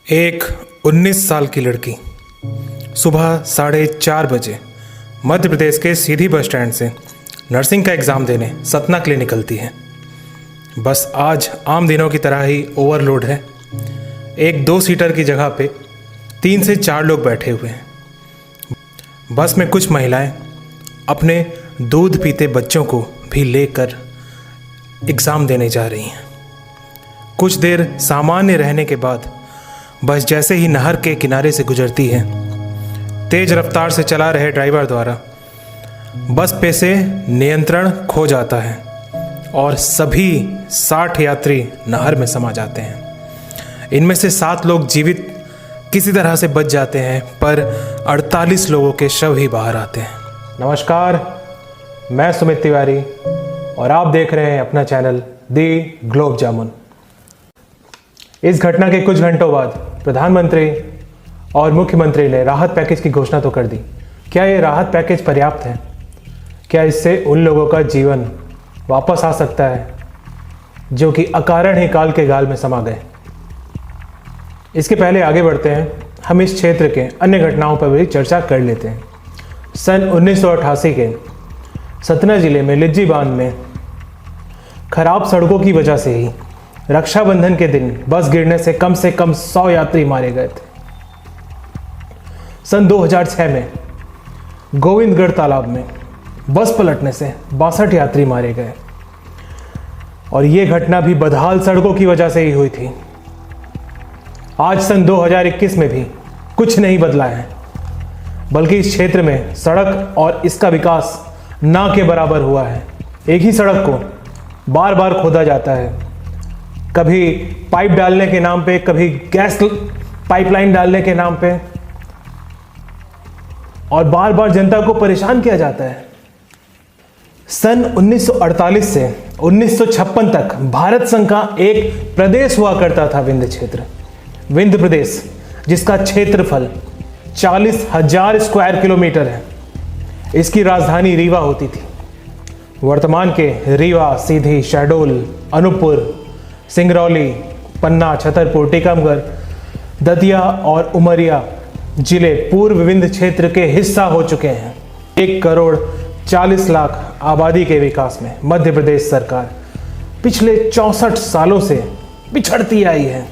एक 19 साल की लड़की सुबह 4:30 बजे मध्य प्रदेश के सीधी बस स्टैंड से नर्सिंग का एग्ज़ाम देने सतना के लिए निकलती है। बस आज आम दिनों की तरह ही ओवरलोड है। एक 2 सीटर की जगह पे 3 से 4 लोग बैठे हुए हैं। बस में कुछ महिलाएं अपने दूध पीते बच्चों को भी लेकर एग्ज़ाम देने जा रही हैं। कुछ देर सामान्य रहने के बाद बस जैसे ही नहर के किनारे से गुजरती है, तेज रफ्तार से चला रहे ड्राइवर द्वारा बस पे से नियंत्रण खो जाता है और सभी 60 यात्री नहर में समा जाते हैं। इनमें से 7 लोग जीवित किसी तरह से बच जाते हैं, पर 48 लोगों के शव ही बाहर आते हैं। नमस्कार, मैं सुमित तिवारी और आप देख रहे हैं अपना चैनल दी ग्लोब जामुन। इस घटना के कुछ घंटों बाद प्रधानमंत्री और मुख्यमंत्री ने राहत पैकेज की घोषणा तो कर दी। क्या ये राहत पैकेज पर्याप्त है? क्या इससे उन लोगों का जीवन वापस आ सकता है जो कि अकारण ही काल के गाल में समा गए? इसके पहले आगे बढ़ते हैं, हम इस क्षेत्र के अन्य घटनाओं पर भी चर्चा कर लेते हैं। सन 1988 के सतना जिले में लिज्जी बांध में खराब सड़कों की वजह से ही रक्षाबंधन के दिन बस गिरने से कम 100 यात्री मारे गए थे। सन 2006 में गोविंदगढ़ तालाब में बस पलटने से 62 यात्री मारे गए और यह घटना भी बदहाल सड़कों की वजह से ही हुई थी। आज सन 2021 में भी कुछ नहीं बदला है, बल्कि इस क्षेत्र में सड़क और इसका विकास ना के बराबर हुआ है। एक ही सड़क को बार बार खोदा जाता है, कभी पाइप डालने के नाम पे, कभी गैस पाइपलाइन डालने के नाम पे, और बार बार जनता को परेशान किया जाता है। सन 1948 से 1956 तक भारत संघ का एक प्रदेश हुआ करता था, विंध्य क्षेत्र। विंध्य प्रदेश, जिसका क्षेत्रफल 40,000 स्क्वायर किलोमीटर है। इसकी राजधानी रीवा होती थी। वर्तमान के रीवा, सीधी, शहडोल, अनूपपुर, सिंगरौली, पन्ना, छतरपुर, टीकमगढ़, दतिया और उमरिया जिले पूर्व विंध्य क्षेत्र के हिस्सा हो चुके हैं। 1 करोड़ 40 लाख आबादी के विकास में मध्य प्रदेश सरकार पिछले 64 सालों से पिछड़ती आई है।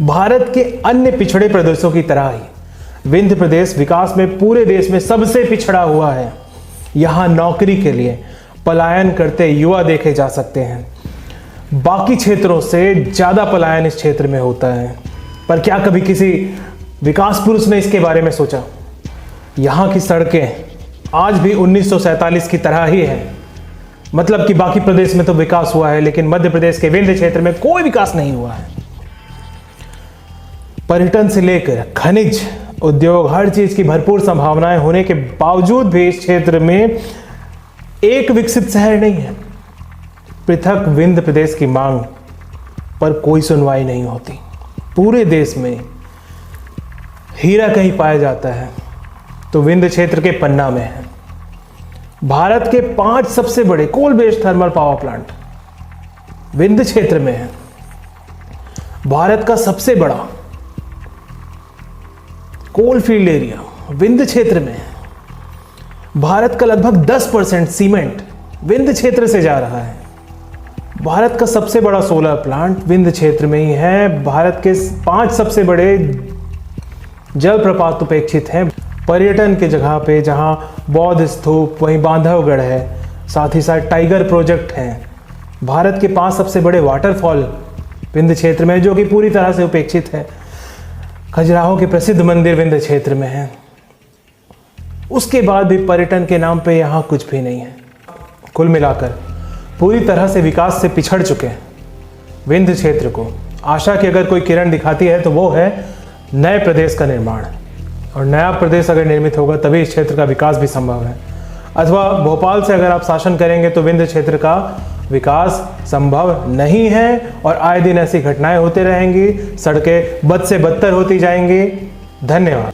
भारत के अन्य पिछड़े प्रदेशों की तरह ही विंध्य प्रदेश विकास में पूरे देश में सबसे पिछड़ा हुआ है। यहाँ नौकरी के लिए पलायन करते युवा देखे जा सकते हैं। बाकी क्षेत्रों से ज़्यादा पलायन इस क्षेत्र में होता है। पर क्या कभी किसी विकास पुरुष ने इसके बारे में सोचा? यहाँ की सड़कें आज भी 1947 की तरह ही है। मतलब कि बाकी प्रदेश में तो विकास हुआ है, लेकिन मध्य प्रदेश के विंध्य क्षेत्र में कोई विकास नहीं हुआ है। पर्यटन से लेकर खनिज उद्योग, हर चीज की भरपूर संभावनाएं होने के बावजूद भी इस क्षेत्र में एक विकसित शहर नहीं है। पृथक विंध्य प्रदेश की मांग पर कोई सुनवाई नहीं होती। पूरे देश में हीरा कहीं पाया जाता है तो विंध्य क्षेत्र के पन्ना में है। भारत के 5 सबसे बड़े coal based thermal power plant Vindhya क्षेत्र में है। भारत का सबसे बड़ा कोल फील्ड एरिया विंध्य क्षेत्र में है। भारत का लगभग 10% सीमेंट विंध्य क्षेत्र से जा रहा है। भारत का सबसे बड़ा सोलर प्लांट विंध्य क्षेत्र में ही है। भारत के 5 सबसे बड़े जलप्रपात उपेक्षित हैं पर्यटन के जगह पे, जहां बौद्ध स्तूप, वहीं बांधवगढ़ है, साथ ही साथ टाइगर प्रोजेक्ट हैं। भारत के 5 सबसे बड़े वाटरफॉल विंध्य क्षेत्र में, जो कि पूरी तरह से उपेक्षित है। खजुराहो के प्रसिद्ध मंदिर विंध्य क्षेत्र में है। उसके बाद भी पर्यटन के नाम पे यहाँ कुछ भी नहीं है। कुल मिलाकर पूरी तरह से विकास से पिछड़ चुके हैं विंध्य क्षेत्र को आशा की अगर कोई किरण दिखाती है तो वो है नए प्रदेश का निर्माण। और नया प्रदेश अगर निर्मित होगा तभी इस क्षेत्र का विकास भी संभव है। अथवा भोपाल से अगर आप शासन करेंगे तो विंध्य क्षेत्र का विकास संभव नहीं है और आए दिन ऐसी घटनाएं होती रहेंगी, सड़कें बद से बदतर होती जाएंगी। धन्यवाद।